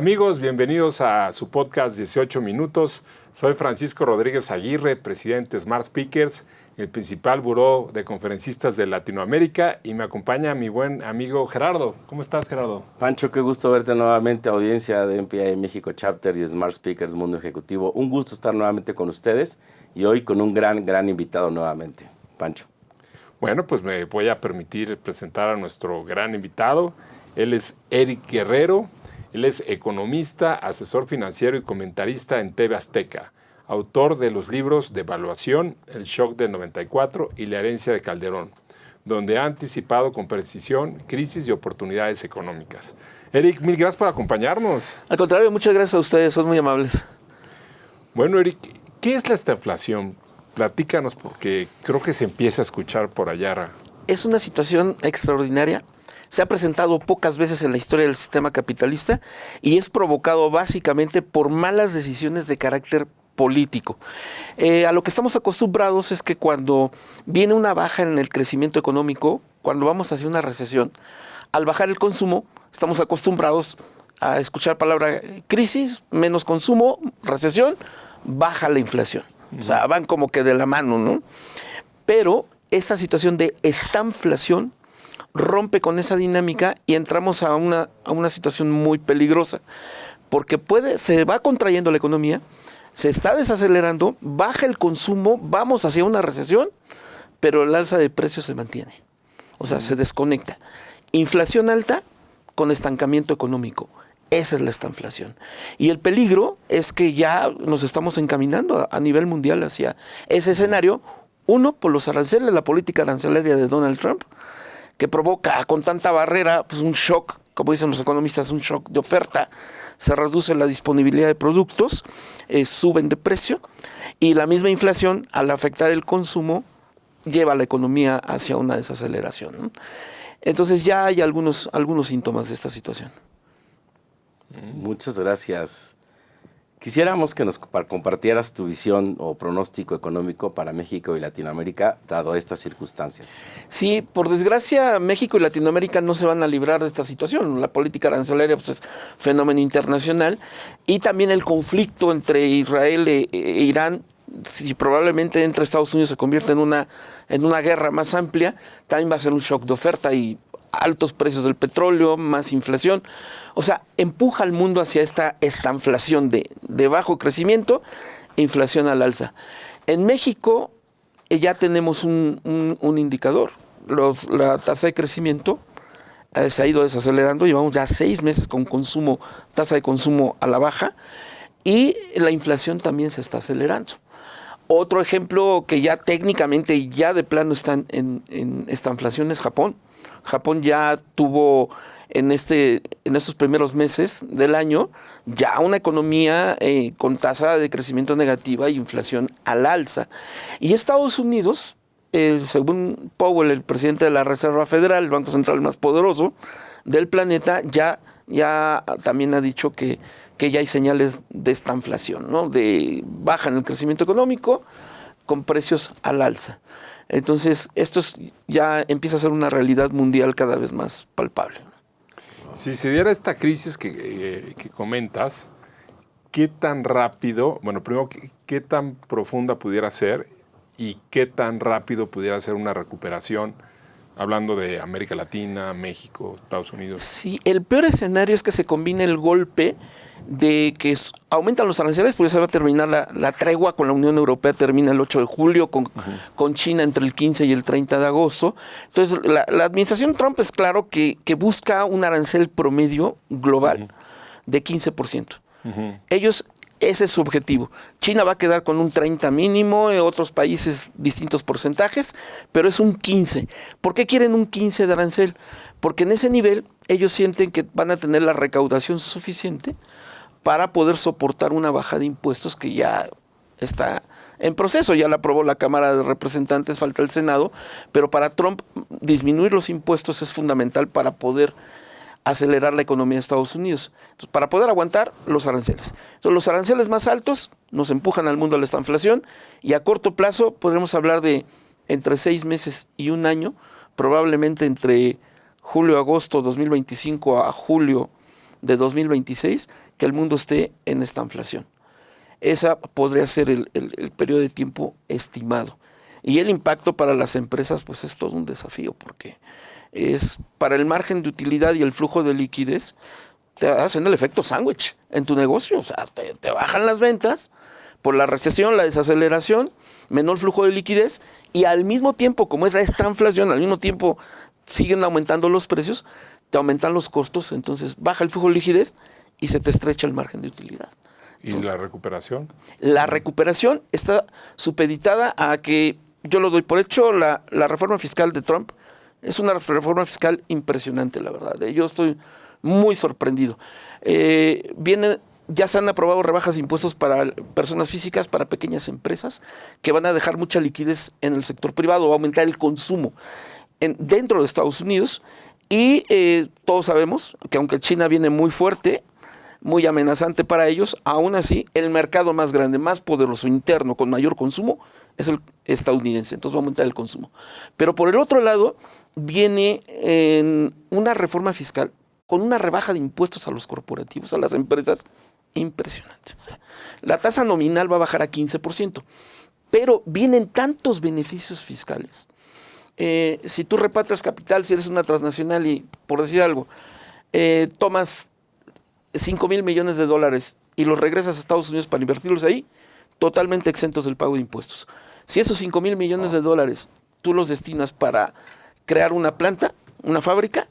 Amigos, bienvenidos a su podcast 18 minutos. Soy Francisco Rodríguez Aguirre, presidente de Smart Speakers, el principal buró de conferencistas de Latinoamérica, y me acompaña mi buen amigo Gerardo. ¿Cómo estás, Gerardo? Pancho, qué gusto verte nuevamente, audiencia de MPI México Chapter y Smart Speakers Mundo Ejecutivo. Un gusto estar nuevamente con ustedes y hoy con un gran invitado nuevamente. Pancho. Bueno, pues me voy a permitir presentar a nuestro gran invitado. Él es Eric Guerrero. Él es economista, asesor financiero y comentarista en TV Azteca, autor de los libros de Evaluación, El Shock del 94 y La Herencia de Calderón, donde ha anticipado con precisión crisis y oportunidades económicas. Eric, mil gracias por acompañarnos. Al contrario, muchas gracias a ustedes, son muy amables. Bueno, Eric, ¿qué es la estagflación? Platícanos, porque creo que se empieza a escuchar por allá. Es una situación extraordinaria. Se ha presentado pocas veces en la historia del sistema capitalista y es provocado básicamente por malas decisiones de carácter político. A lo que estamos acostumbrados es que cuando viene una baja en el crecimiento económico, cuando vamos hacia una recesión, al bajar el consumo, estamos acostumbrados a escuchar palabra crisis, menos consumo, recesión, baja la inflación. O sea, van como que de la mano, ¿no? Pero esta situación de estanflación rompe con esa dinámica y entramos a una situación muy peligrosa, porque se va contrayendo la economía, se está desacelerando, baja el consumo, vamos hacia una recesión, pero el alza de precios se mantiene, o sea, se desconecta. Inflación alta con estancamiento económico, esa es la estanflación. Y el peligro es que ya nos estamos encaminando a nivel mundial hacia ese escenario, uno, por los aranceles, la política arancelaria de Donald Trump, que provoca con tanta barrera pues un shock, como dicen los economistas, un shock de oferta, se reduce la disponibilidad de productos, suben de precio, y la misma inflación, al afectar el consumo, lleva a la economía hacia una desaceleración, ¿no? Entonces ya hay algunos síntomas de esta situación. Muchas gracias. Quisiéramos que nos compartieras tu visión o pronóstico económico para México y Latinoamérica, dado estas circunstancias. Sí, por desgracia, México y Latinoamérica no se van a librar de esta situación. La política arancelaria pues, es fenómeno internacional, y también el conflicto entre Israel e Irán, si probablemente entre Estados Unidos se convierte en una guerra más amplia, también va a ser un shock de oferta y altos precios del petróleo, más inflación. O sea, empuja al mundo hacia esta estanflación de bajo crecimiento e inflación al alza. En México ya tenemos un indicador. La tasa de crecimiento se ha ido desacelerando. Llevamos ya 6 meses con tasa de consumo a la baja, y la inflación también se está acelerando. Otro ejemplo que ya técnicamente ya de plano está en estanflación es Japón. Japón ya tuvo en estos primeros meses del año ya una economía con tasa de crecimiento negativa e inflación al alza. Y Estados Unidos, según Powell, el presidente de la Reserva Federal, el Banco Central más poderoso del planeta, ya también ha dicho que ya hay señales de estanflación, ¿no? De baja en el crecimiento económico con precios al alza. Entonces, esto ya empieza a ser una realidad mundial cada vez más palpable. Si se diera esta crisis que comentas, ¿qué tan rápido, bueno, primero, qué tan profunda pudiera ser y qué tan rápido pudiera ser una recuperación, hablando de América Latina, México, Estados Unidos? Sí, el peor escenario es que se combine el golpe de que aumentan los aranceles, porque se va a terminar la tregua con la Unión Europea, termina el 8 de julio, con China entre el 15 y el 30 de agosto. Entonces, la administración Trump es claro que busca un arancel promedio global de 15%. Ese es su objetivo. China va a quedar con un 30 mínimo, otros países distintos porcentajes, pero es un 15. ¿Por qué quieren un 15 de arancel? Porque en ese nivel ellos sienten que van a tener la recaudación suficiente para poder soportar una baja de impuestos que ya está en proceso. Ya la aprobó la Cámara de Representantes, falta el Senado, pero para Trump disminuir los impuestos es fundamental para poder acelerar la economía de Estados Unidos. Entonces, para poder aguantar los aranceles. Entonces, los aranceles más altos nos empujan al mundo a la estanflación, y a corto plazo podremos hablar de entre 6 meses y un año, probablemente entre julio-agosto 2025 a julio de 2026 que el mundo esté en esta inflación. Esa podría ser el periodo de tiempo estimado. Y el impacto para las empresas pues es todo un desafío, porque es para el margen de utilidad y el flujo de liquidez, te hacen el efecto sándwich en tu negocio. O sea, te bajan las ventas por la recesión, la desaceleración, menor flujo de liquidez, y al mismo tiempo, como es esta inflación, al mismo tiempo siguen aumentando los precios, te aumentan los costos, entonces baja el flujo de liquidez y se te estrecha el margen de utilidad. ¿Y la recuperación? La recuperación está supeditada a que, yo lo doy por hecho, la reforma fiscal de Trump es una reforma fiscal impresionante, la verdad. Yo estoy muy sorprendido. Ya se han aprobado rebajas de impuestos para personas físicas, para pequeñas empresas, que van a dejar mucha liquidez en el sector privado, va a aumentar el consumo dentro de Estados Unidos. Y todos sabemos que aunque China viene muy fuerte, muy amenazante para ellos, aún así el mercado más grande, más poderoso, interno, con mayor consumo, es el estadounidense. Entonces va a aumentar el consumo. Pero por el otro lado, viene una reforma fiscal con una rebaja de impuestos a los corporativos, a las empresas, impresionante. O sea, la tasa nominal va a bajar a 15%, pero vienen tantos beneficios fiscales. Si tú repatrias capital, si eres una transnacional y, por decir algo, tomas 5,000 millones de dólares y los regresas a Estados Unidos para invertirlos ahí, totalmente exentos del pago de impuestos. Si esos 5,000 millones de dólares tú los destinas para crear una planta, una fábrica,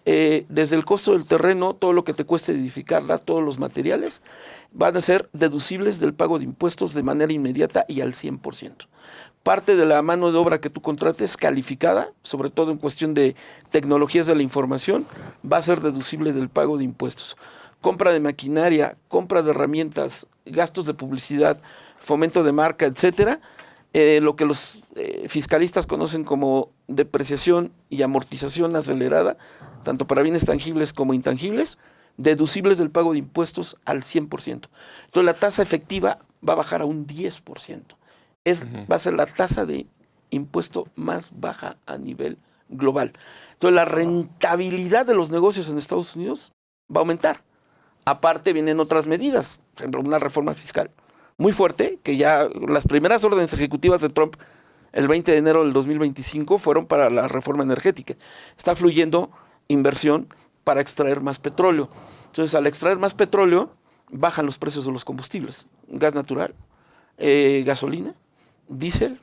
desde el costo del terreno, todo lo que te cueste edificarla, todos los materiales, van a ser deducibles del pago de impuestos de manera inmediata y al 100%. Parte de la mano de obra que tú contrates calificada, sobre todo en cuestión de tecnologías de la información, va a ser deducible del pago de impuestos. Compra de maquinaria, compra de herramientas, gastos de publicidad, fomento de marca, etcétera, lo que los fiscalistas conocen como depreciación y amortización acelerada, tanto para bienes tangibles como intangibles, deducibles del pago de impuestos al 100%. Entonces la tasa efectiva va a bajar a un 10%. Va a ser la tasa de impuesto más baja a nivel global. Entonces la rentabilidad de los negocios en Estados Unidos va a aumentar. Aparte vienen otras medidas, por ejemplo, una reforma fiscal muy fuerte, que ya las primeras órdenes ejecutivas de Trump el 20 de enero del 2025 fueron para la reforma energética. Está fluyendo inversión para extraer más petróleo. Entonces, al extraer más petróleo, bajan los precios de los combustibles, gas natural, gasolina, diésel,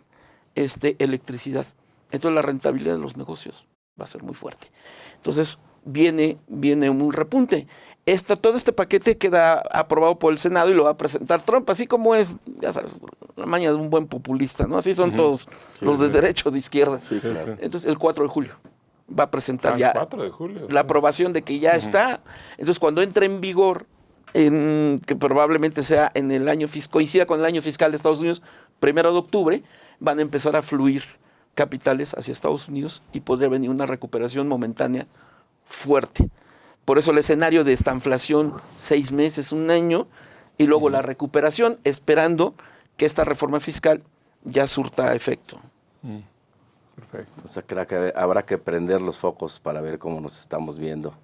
electricidad. Entonces, la rentabilidad de los negocios va a ser muy fuerte. Entonces, viene un repunte. Todo este paquete queda aprobado por el Senado y lo va a presentar Trump, así como es, ya sabes, la maña de un buen populista, ¿no? Así son todos los de derecha o de izquierda. Sí, claro. Entonces, el 4 de julio va a presentar ya 4 de julio, la aprobación de que ya está. Entonces, cuando entre en vigor, que probablemente sea en el año fiscal, coincida con el año fiscal de Estados Unidos, 1 de octubre, van a empezar a fluir capitales hacia Estados Unidos y podría venir una recuperación momentánea fuerte. Por eso el escenario de esta inflación, 6 meses, 1 año, y luego la recuperación, esperando que esta reforma fiscal ya surta efecto. Perfecto. O sea, que habrá que prender los focos para ver cómo nos estamos viendo.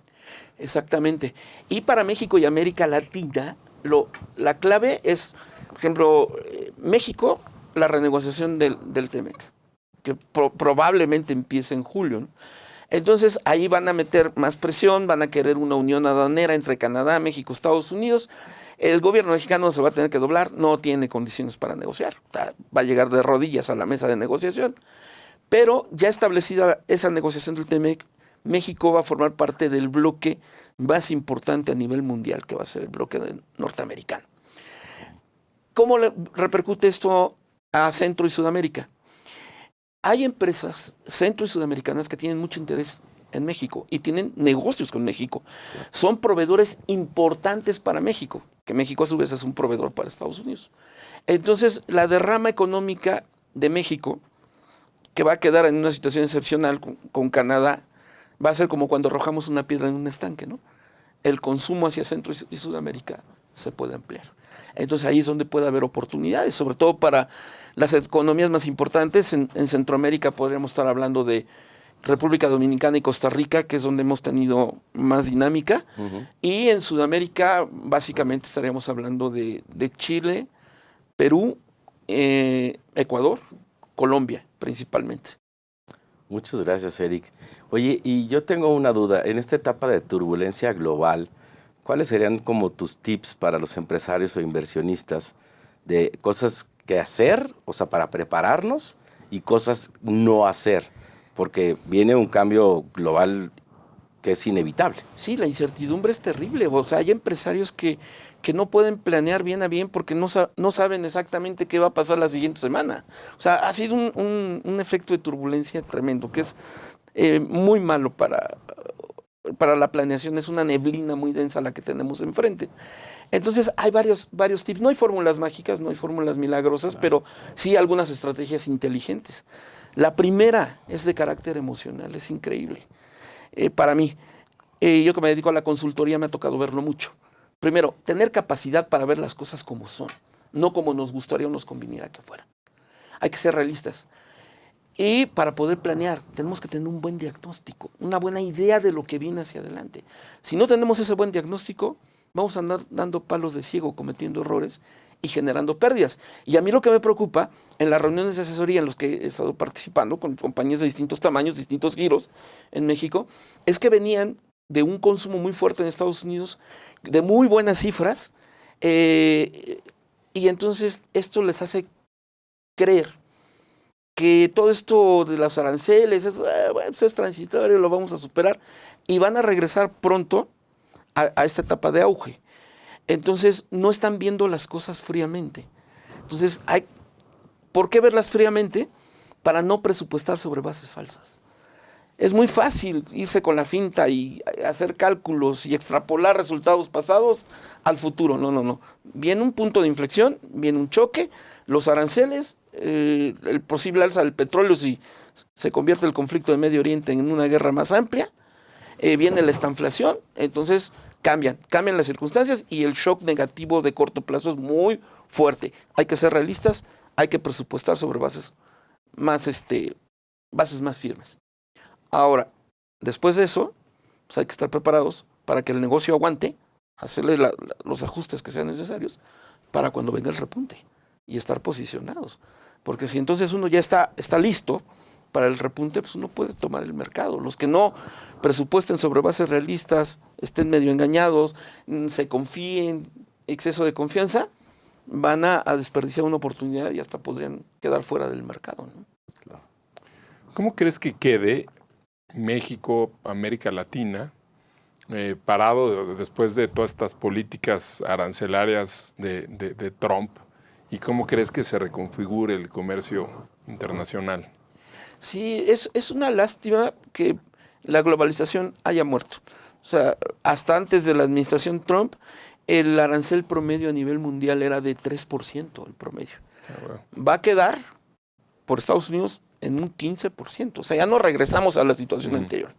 Exactamente. Y para México y América Latina, la clave es, por ejemplo, México, la renegociación del TEMEC, que probablemente empiece en julio, ¿no? Entonces, ahí van a meter más presión, van a querer una unión aduanera entre Canadá, México, Estados Unidos. El gobierno mexicano se va a tener que doblar, no tiene condiciones para negociar. O sea, va a llegar de rodillas a la mesa de negociación. Pero ya establecida esa negociación del TEMEC, México va a formar parte del bloque más importante a nivel mundial, que va a ser el bloque norteamericano. ¿Cómo le repercute esto a Centro y Sudamérica? Hay empresas centro y sudamericanas que tienen mucho interés en México y tienen negocios con México. Son proveedores importantes para México, que México a su vez es un proveedor para Estados Unidos. Entonces, la derrama económica de México, que va a quedar en una situación excepcional con Canadá, va a ser como cuando arrojamos una piedra en un estanque, ¿no? El consumo hacia Centro y Sudamérica se puede ampliar. Entonces ahí es donde puede haber oportunidades, sobre todo para las economías más importantes. En Centroamérica podríamos estar hablando de República Dominicana y Costa Rica, que es donde hemos tenido más dinámica. Y en Sudamérica, básicamente estaríamos hablando de Chile, Perú, Ecuador, Colombia, principalmente. Muchas gracias, Eric. Oye, y yo tengo una duda. En esta etapa de turbulencia global, ¿cuáles serían como tus tips para los empresarios o inversionistas de cosas que hacer, o sea, para prepararnos, y cosas no hacer? Porque viene un cambio global que es inevitable. Sí, la incertidumbre es terrible. O sea, hay empresarios que no pueden planear bien a bien porque no saben exactamente qué va a pasar la siguiente semana. O sea, ha sido un efecto de turbulencia tremendo, que es muy malo para la planeación. Es una neblina muy densa la que tenemos enfrente. Entonces, hay varios tips. No hay fórmulas mágicas, no hay fórmulas milagrosas, pero sí algunas estrategias inteligentes. La primera es de carácter emocional, es increíble. Para mí, yo que me dedico a la consultoría, me ha tocado verlo mucho. Primero, tener capacidad para ver las cosas como son, no como nos gustaría o nos conviniera que fueran. Hay que ser realistas. Y para poder planear, tenemos que tener un buen diagnóstico, una buena idea de lo que viene hacia adelante. Si no tenemos ese buen diagnóstico, vamos a andar dando palos de ciego, cometiendo errores y generando pérdidas. Y a mí lo que me preocupa, en las reuniones de asesoría en las que he estado participando con compañías de distintos tamaños, distintos giros en México, es que venían de un consumo muy fuerte en Estados Unidos, de muy buenas cifras, y entonces esto les hace creer que todo esto de los aranceles es transitorio, lo vamos a superar, y van a regresar pronto a esta etapa de auge. Entonces no están viendo las cosas fríamente. Entonces, ¿por qué verlas fríamente? Para no presupuestar sobre bases falsas. Es muy fácil irse con la finta y hacer cálculos y extrapolar resultados pasados al futuro. No. Viene un punto de inflexión, viene un choque, los aranceles, el posible alza del petróleo si se convierte el conflicto de Medio Oriente en una guerra más amplia, viene la estanflación, entonces cambian las circunstancias y el shock negativo de corto plazo es muy fuerte. Hay que ser realistas, hay que presupuestar sobre bases más firmes. Ahora, después de eso, pues hay que estar preparados para que el negocio aguante, hacerle los ajustes que sean necesarios para cuando venga el repunte y estar posicionados. Porque si entonces uno ya está listo para el repunte, pues uno puede tomar el mercado. Los que no presupuesten sobre bases realistas, estén medio engañados, se confíen, exceso de confianza, van a desperdiciar una oportunidad y hasta podrían quedar fuera del mercado, ¿no? Claro. ¿Cómo crees que quede México, América Latina, parado después de todas estas políticas arancelarias de Trump? ¿Y cómo crees que se reconfigure el comercio internacional? Sí, es una lástima que la globalización haya muerto. O sea, hasta antes de la administración Trump, el arancel promedio a nivel mundial era de 3%, el promedio. Va a quedar por Estados Unidos en un 15%. O sea, ya no regresamos a la situación anterior.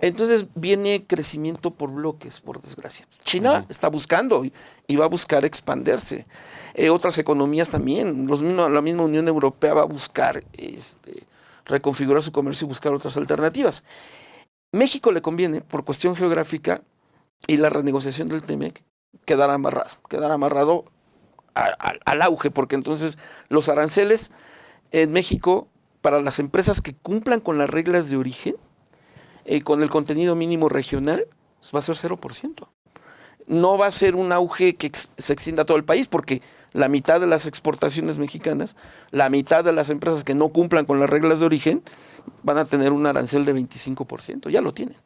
Entonces viene crecimiento por bloques, por desgracia. China está buscando y va a buscar expandirse. Otras economías también. La misma Unión Europea va a buscar reconfigurar su comercio y buscar otras alternativas. México le conviene, por cuestión geográfica y la renegociación del TEMEC, quedar amarrado al auge, porque entonces los aranceles en México para las empresas que cumplan con las reglas de origen, con el contenido mínimo regional, va a ser 0%. No va a ser un auge que se extienda a todo el país, porque la mitad de las exportaciones mexicanas, la mitad de las empresas que no cumplan con las reglas de origen, van a tener un arancel de 25%, ya lo tienen.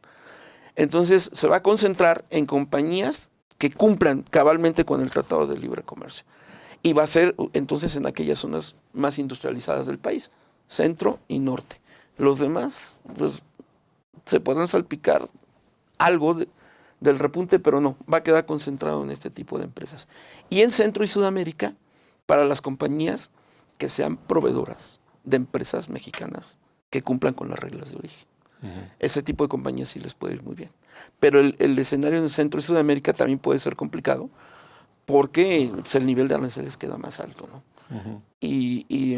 Entonces se va a concentrar en compañías que cumplan cabalmente con el Tratado de Libre Comercio. Y va a ser entonces en aquellas zonas más industrializadas del país, centro y norte. Los demás, pues, se podrán salpicar algo del repunte, pero no, va a quedar concentrado en este tipo de empresas. Y en Centro y Sudamérica, para las compañías que sean proveedoras de empresas mexicanas que cumplan con las reglas de origen. Ese tipo de compañías sí les puede ir muy bien. Pero el escenario en Centro y Sudamérica también puede ser complicado porque pues, el nivel de aranceles queda más alto, ¿no? Y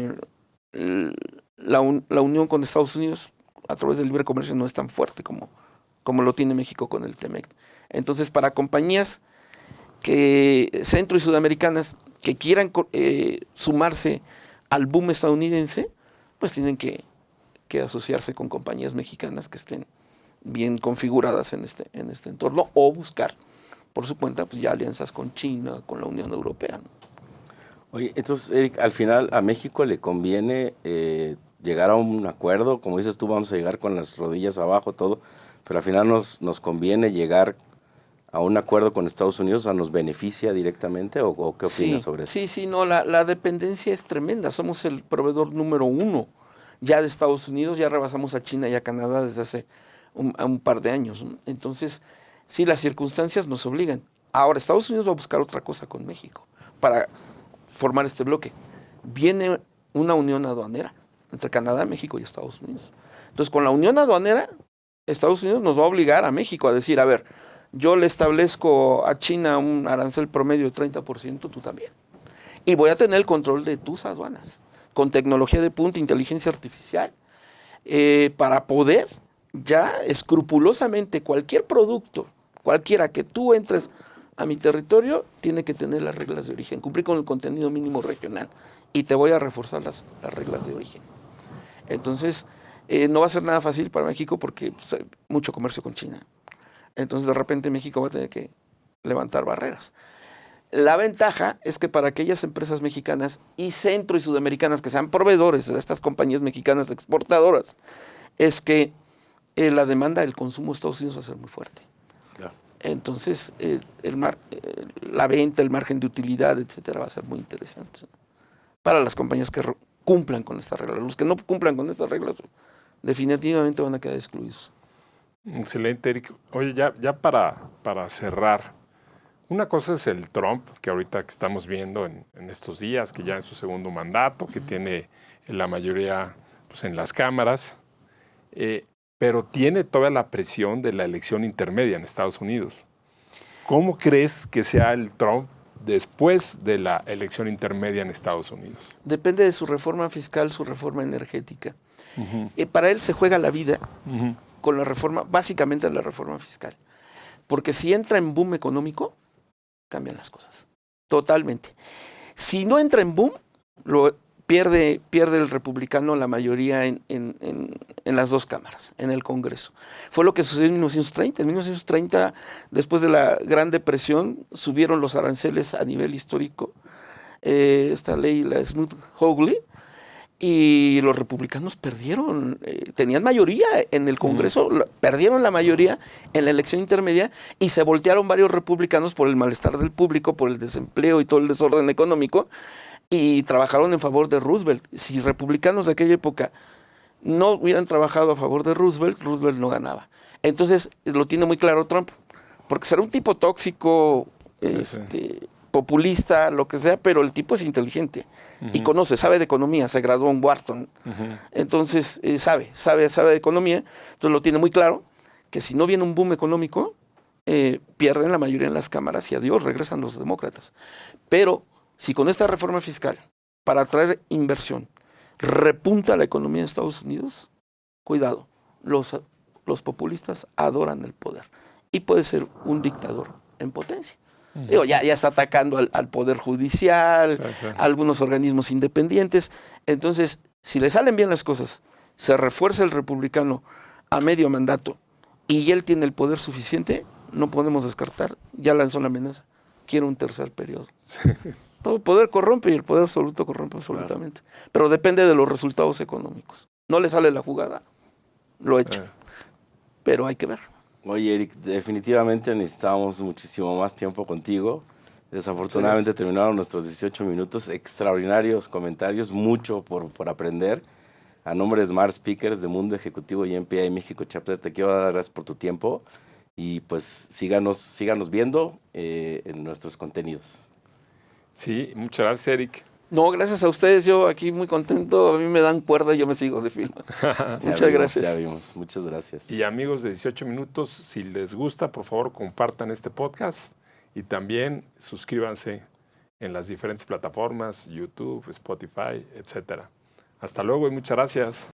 la unión con Estados Unidos a través del libre comercio no es tan fuerte como lo tiene México con el TEMEC. Entonces, para compañías centro y sudamericanas que quieran sumarse al boom estadounidense, pues tienen que asociarse con compañías mexicanas que estén bien configuradas en este entorno, o buscar por su cuenta pues ya alianzas con China, con la Unión Europea, ¿no? Oye, entonces, Eric, al final a México le conviene llegar a un acuerdo, como dices tú, vamos a llegar con las rodillas abajo, todo, pero al final nos conviene llegar a un acuerdo con Estados Unidos, o sea, ¿nos beneficia directamente o qué opinas sobre eso? Sí, no, la dependencia es tremenda, somos el proveedor número 1 ya de Estados Unidos, ya rebasamos a China y a Canadá desde hace un par de años, ¿no? Entonces, sí, las circunstancias nos obligan. Ahora, Estados Unidos va a buscar otra cosa con México para formar este bloque. Viene una unión aduanera entre Canadá, México y Estados Unidos. Entonces, con la unión aduanera, Estados Unidos nos va a obligar a México a decir, a ver, yo le establezco a China un arancel promedio de 30%, tú también. Y voy a tener el control de tus aduanas, con tecnología de punta, inteligencia artificial, para poder ya escrupulosamente cualquier producto, cualquiera que tú entres a mi territorio, tiene que tener las reglas de origen, cumplir con el contenido mínimo regional, y te voy a reforzar las reglas de origen. Entonces, no va a ser nada fácil para México porque pues, hay mucho comercio con China. Entonces, de repente, México va a tener que levantar barreras. La ventaja es que para aquellas empresas mexicanas y centro y sudamericanas que sean proveedores de estas compañías mexicanas exportadoras, es que la demanda del consumo de Estados Unidos va a ser muy fuerte. Claro. Entonces, la venta, el margen de utilidad, etcétera, va a ser muy interesante para las compañías que cumplan con estas reglas. Los que no cumplan con estas reglas definitivamente van a quedar excluidos. Excelente, Eric. Oye, ya para cerrar, una cosa es el Trump, que ahorita que estamos viendo en estos días, que ya es su segundo mandato, que tiene la mayoría pues, en las cámaras, pero tiene toda la presión de la elección intermedia en Estados Unidos. ¿Cómo crees que sea el Trump después de la elección intermedia en Estados Unidos? Depende de su reforma fiscal, su reforma energética. Para él se juega la vida con la reforma, básicamente la reforma fiscal. Porque si entra en boom económico, cambian las cosas. Totalmente. Si no entra en boom, pierde el republicano la mayoría en las dos cámaras, en el Congreso. Fue lo que sucedió en 1930. En 1930, después de la Gran Depresión, subieron los aranceles a nivel histórico. Esta ley, la Smoot-Hawley, y los republicanos perdieron, tenían mayoría en el Congreso, perdieron la mayoría en la elección intermedia y se voltearon varios republicanos por el malestar del público, por el desempleo y todo el desorden económico, y trabajaron en favor de Roosevelt. Si republicanos de aquella época no hubieran trabajado a favor de Roosevelt, Roosevelt no ganaba. Entonces lo tiene muy claro Trump, porque será un tipo tóxico, populista, lo que sea, pero el tipo es inteligente y conoce, sabe de economía, se graduó en Wharton. Entonces sabe de economía, entonces lo tiene muy claro, que si no viene un boom económico, pierden la mayoría en las cámaras y adiós, regresan los demócratas. Pero si con esta reforma fiscal, para atraer inversión, repunta la economía de Estados Unidos, cuidado, los populistas adoran el poder y puede ser un dictador en potencia. Digo, ya está atacando al Poder Judicial, a algunos organismos independientes. Entonces, si le salen bien las cosas, se refuerza el republicano a medio mandato y él tiene el poder suficiente, no podemos descartar, ya lanzó la amenaza, quiero un tercer periodo. Todo poder corrompe y el poder absoluto corrompe absolutamente. Claro. Pero depende de los resultados económicos. No le sale la jugada, lo echa. Pero hay que ver. Oye, Eric, definitivamente necesitábamos muchísimo más tiempo contigo. Desafortunadamente terminaron nuestros 18 minutos. Extraordinarios comentarios, mucho por aprender. A nombre de Smart Speakers de Mundo Ejecutivo y MPI México Chapter, te quiero dar las gracias por tu tiempo y pues síganos viendo en nuestros contenidos. Sí, muchas gracias, Eric. No, gracias a ustedes, yo aquí muy contento, a mí me dan cuerda y yo me sigo de film. Muchas gracias. Ya vimos, muchas gracias. Y amigos de 18 minutos, si les gusta, por favor compartan este podcast y también suscríbanse en las diferentes plataformas, YouTube, Spotify, etc. Hasta luego y muchas gracias.